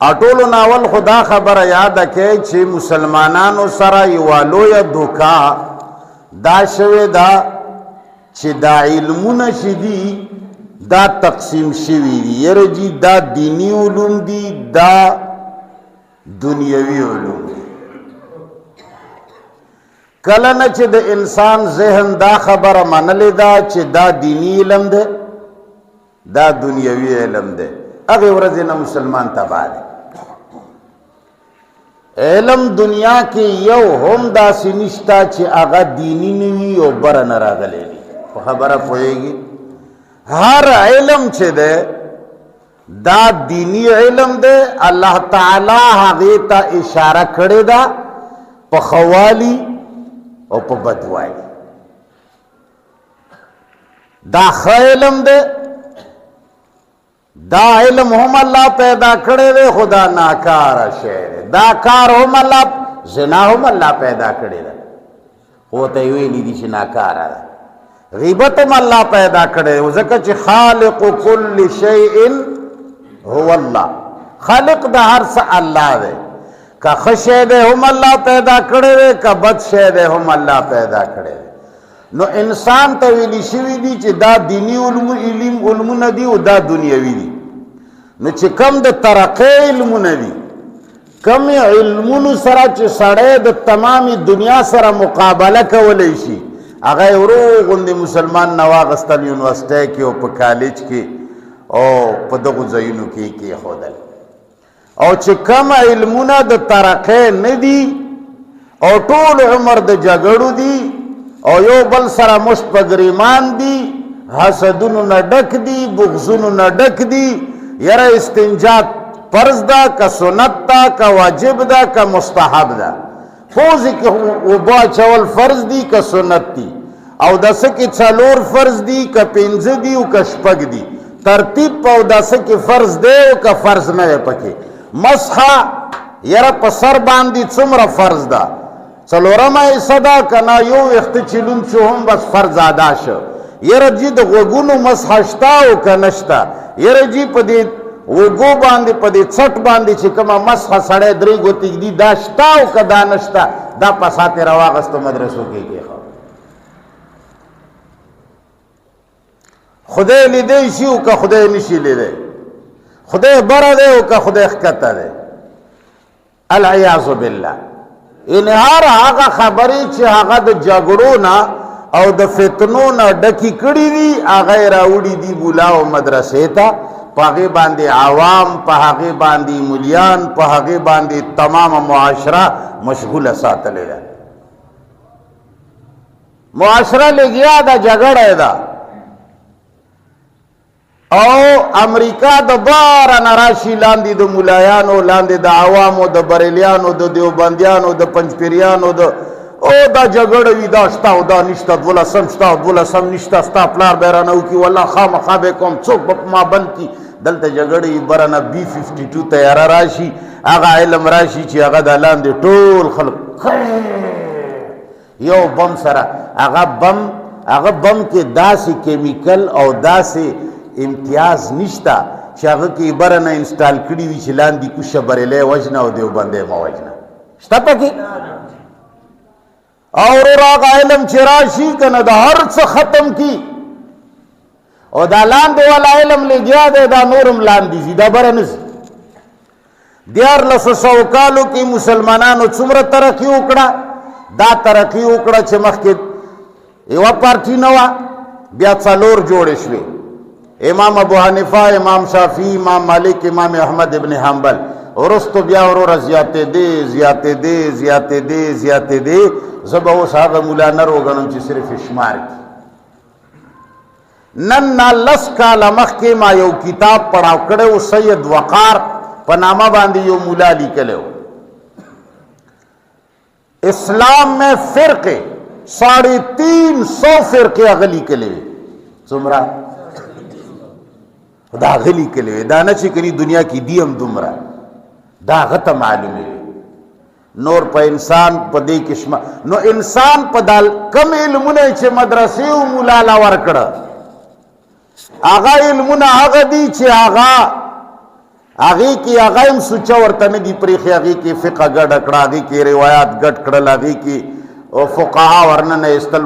اټولو ناول خدا خبره یاد کې چې مسلمانانو سره یو لویه دوکا دا شوی دا چې دا علمونه چې دي دا تقسیم شوي دي. یره جی دا دینی علوم دي دا دنیوي علوم دي. کله نه چې د انسان ذهن دا خبره منلې ده چې دا دینی علم ده دا دنیوي علم ده هغې ورځې نه مسلمان تباه دی. علم دنیا کې یو هم داسې نشته چې هغه دینی نه وي او بره نه راغلی وي. په خبره پوهېږي؟ هر علم چې ده دا دینی علم ده. الله تعالی هغې ته اشاره کړې ده په خوالي او په بدوایي. دا ښه علم ده. دا علم هم الله پیدا کړی دی خو دا ناکاره شی دی. دا کار هم الله زنا هم الله پیدا کړی ده خو ته یې ویلي دي چې ناکاره ده. غیبت هم الله پیدا کړی دی ځکه چې خالق کل شیء هو الله. خالق د هر څه الله دی. که ښه شی دی هم الله پیدا کړی دی که بد شی دی هم الله پیدا کړی دی. نو انسان ته ویلی شوي دي چې دا دینی علمونه دي او دا دنیوي دي. نو چې کم د ترقۍ علمونه دي کم علمونو سره چې سړی د تمامي دنیا سره مقابله کولی شي هغه یې ورو غوندې مسلمان نه واخیستل یونیورسټۍ کې او په کالج کې او په دغو ځایونو کې یې کېښودل. او چې کم علمونه د ترقۍ نه دي او ټول عمر د جګړو دي او یو بل سره مشت په ګریمان دي حسدونو نه ډک دي بغضونو نه ډک دي. یره استنجا فرض ده که سنت ده که واجب ده که مستحب ده. پوزې کې اوبه اچول فرض دي که سنت دي او داسې کې څلور فرض دي که پنځه دي او که شپږ دي. ترتیب په اوداسه کې فرض دی او که فرض نه دی پکې. مسحه یره په سر باندې څومره فرض ده څلورمه حصه ده که نه یو ویښته چې لوند شو هم بس فرض ادا شو. یره جي د غوږونو مسحه شته او که نشته. یره جي په دې وګو باندې په دې څټ باندې چې کومه مسحه سړی درې ګوتې ږدي دا شته او که دا نشته دا په ساتې راواغېستو مدرسو کې کېښود. خدای لیدی شي او که خدای نشي لیدی. خدای بره دی او که خدای ښکته دی. العیاذ بالله. یعنې هر هغه خبرې چې هغه د جګړو نه او د فتنو نه ډکې کړي دي هغه یې راوړي دي بولا او مدرسې ته. په هغې باندې عوام په هغې باندې مولیان په هغې باندې تمامه معاشره مشغوله ساتلې ده. معاشره لګیا ده جګړه ده او امریکا د باره نه راشي لاندې د ملایانو لاندې د عوامو د بریلیانو د دیوبندیانو د پنجپیریانو د او دا جګړه وي دا شته او دا نشته 12 شته او 12 نشته ستا پلار به رانه وکړي والله خامخا به کوم څوک به په ما بند کړي. دلته جګړه وي بره نه B-52 تیاره راشي هغه علم راشي چې هغه د لاندې ټول خلک یو بم سره هغه بم کې داسې کیمیکل او داسې امتیاز نشته چې هغه کې بره نه انسټال کړي وي چې لاندې کوشه بریلی وژنه او دیوبندی مه وژنه. شته پکې؟ او هغه علم چې راشي که نه د هر څه ختم کی او دا لاندې والا علم لګیا دی دا نورم لاندې ځي دا بره نه ځي. 1400 کالو کې مسلمانانو څومره ترقي وکړه. دا ترقي وکړه چې مخکې یوه پارټي نه وه بیا څلور جوړې شوې. امام ابو حنیفه امام شافعي امام مالک امام احمد ابن حنبل وروستو بیا وروره زیاتې دی. زه به اوس هغه مولا نه روګڼم چې صرف شمار کړي. نن نه 10 کاله مخکې ما یو کتاب پړاو کړی و سید وقار په نامه باندې یو مولا لیکلی و. اسلام میں فرقے 350 فرقے هغه لیکلی وي. څومره دا هغه لیکلی وي دا نه چې کني دنیا کې دي هم دومره دا هغه ته معلومې وي. نور په انسان په دې قسمه نو انسان په دال کم علمونه چې مدرسې او مولا لا ورکړه هغه علمونه هغه دي چې هغه هغې کې هغه هم سوچه ورته نه دي پرېښې، هغې کې فقه ګډه کړه، هغې کې روایات ګډ کړل، هغې کې فقها ورننه ایستل،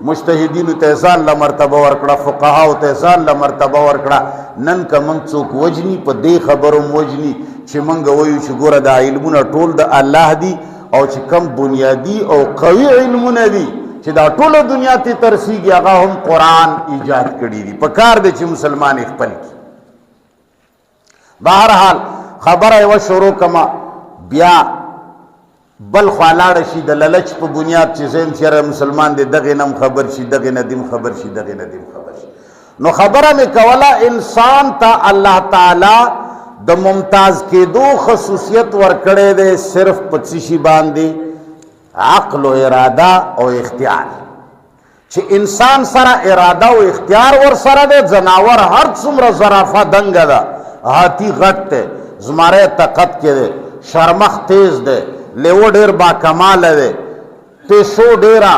مجتهدینو ته ځان له مرتبه ورکړه، فقهاو ته ځان له مرتبه ورکړه. نن که موږ څوک وجني په دې خبرو وجني چې موږ وایو چې ګوره دا علمونه ټول د الله دي، او چې کم بنیادي او قوي علمونه دي چې دا ټوله دنیا ته ترسیږي هغه هم قرآن ایجاد کړي دي. په کار دی چې مسلمان یې خپل کړي. بهرحال خبره یوه شروع کما، بیا بل خوا لاړه شي د للچ په بنیاد چې زم چېرې مسلمان دی دغې نه خبر شي، دغې نه دیم خبر شي، دغې نه دیم خبر شي. نو خبره مې کوله انسان ته الله تعالی د ممتاز کېدو خصوصیت ورکړی دی صرف په څه شي باندې؟ عقل و اراده او اختیار. چې انسان سره اراده او اختیار ور سره دی، ځناور هر څومره زرافه دنګه ده، هاتی غټ دی، زمری طاقت کې دی، شرمخ تیز دی، لیو ډیر با کماله دی، پیشو ډیره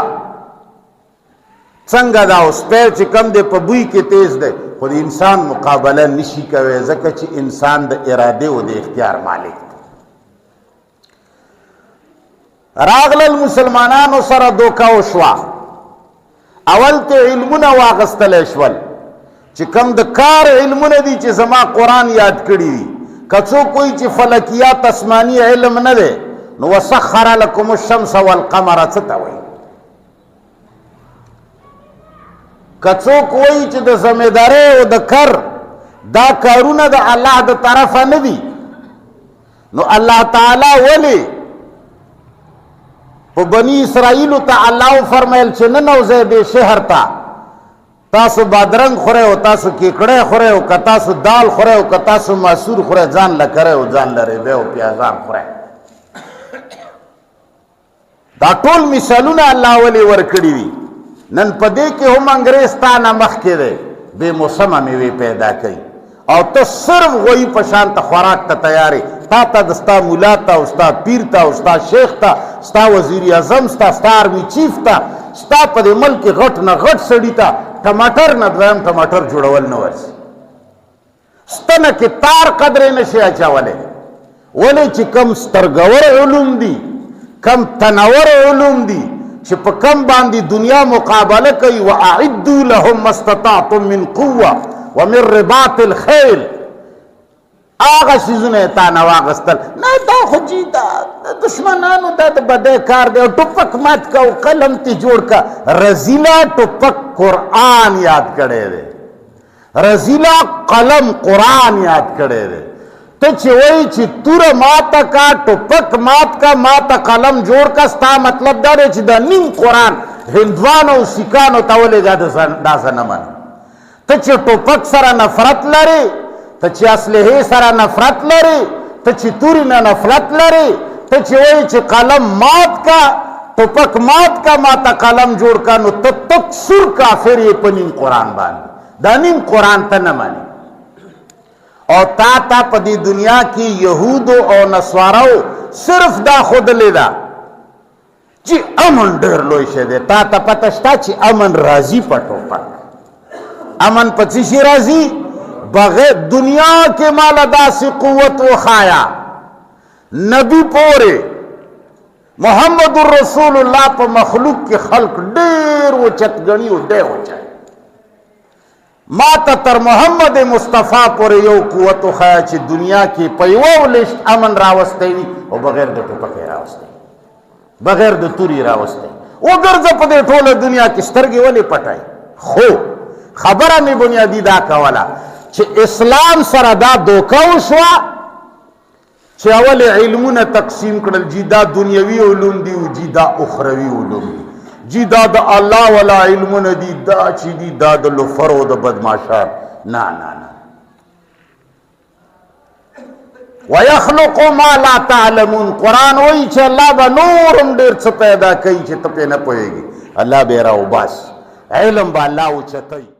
څنګه ده، او سپی چې کم دی په بوی کې تیز دی، خو د انسان مقابله نشي کوي ځکه چې انسان د اراده او د اختیار مالک دی. راغلل مسلمانانو سره دوکه وشوه. اول ته علمونه واغستلی شول چې کم د کار علمونه دي چې زما قرآن یاد کړي دي. که څوک وایي چې فلکیات اسماني علم نه دی، نو وسخر لکم الشمس والقمر څه ته وایي؟ که څوک وایي چې د زمیندارۍ او د کر دا کارونه د الله د طرفه نه دي، نو الله تعالی ولې په بني اسرائیلو ته الله فرمایل چې ننوځئ دې شهر ته، تاسو بادرنګ خورئ او تاسو کیکړی خورئ او که تاسو دال خورئ او که تاسو مسور خورئ، ځان له کرئ او ځان له ریبې او پیازان خورئ. دا ټول مثالونه الله ولې ورکړي دي. نن په دې کې هم انګریز تا نه مخکې دی، بې موسمه میوې پیدا کوي، او ته صرف غویي په شان ته خوراک ته تیارې. تا ته د ستا ملا ته او ستا پیر ته او ستا شیخ ته، ستا وزیر اعظم ته، ستا آرمي چیف ته، ستا په دې ملک کې غټ نه غټ سړي ته ټماټر نه دویم ټماټر جوړول نه ورسي. ستنه کې تار قدرې نشي اچولی. ولې چې کم سترګور علوم دي، کم تنور علوم دي چې په کم باندې دنیا مقابله کوي، واعدوا لهم ما استطعتم من قوه ومن رباط الخیل، هغه څیزونه یې تا نه واغستل. نه دا خو جي دا دشمنانو دا د بدۍ کار دی، ټوپک مات که او قلم تی جوړ که. رزیله ټوپک قرآن یاد کړی دی، رزیله قلم قرآن یاد کړی دی. ته چې وایي چې توره ماته کا، ټوپک مات کا، ماته قلم جوړ کا، ستا مطلب دا دی چې دا نیم قرآن هندوانو او سیکانو ته ولې داسې نه مني. ته چې ټوپک سره نفرت لرې، ته چې اسلحې سره نفرت لرې، ته چې تورې نه نفرت لرې، ته چې وایي چې قلم مات کا، ټوپک مات کا، ماته قلم جوړ کا، نو ته تک سور کافر یې په نیم قرآن باندې. دا نیم قرآن ته نه مني. او تا په دې دنیا کې یهودو او نصواراو صرف دا ښودلې ده چې امن ډېر لوی شی دی. تا ته پته شته چې امن راځي په ټوپک؟ امن په څه شي راځي؟ بغیر دنیا کې ماله داسې قوت وښایه، نبی پورې محمد رسول الله په مخلوق کې خلق ډېر اوچت ګڼي او ډېر اوچت. ما ته تر محمد مصطفی پورې یو قوت وښایه چې دنیا کې په یوه ولشت امن راوستی وي او بغیر د ټوپک یې راوستی، بغیر د تورې راوستی. وګرځه په دې ټوله دنیا کې سترګې ولې پټای؟ خو خبره مې بنیادي دا کوله چې اسلام سره دا دوکه وشوه چې اول علمونه تقسیم کړل، جی دا دنیوي علوم دي او جی دا اخروي علوم دي، جی دا د الله والا علمونه دي، دا چې دي دا د لفر او د بدماشان. نه نه نه، ويخلق ما لا تعلمون. قرآن وایي چې الله به نورم ډېر څه پیدا کوي چې ته پرې نه پوهېږي. الله به یې راوباسي، علم به الله اوچتوي.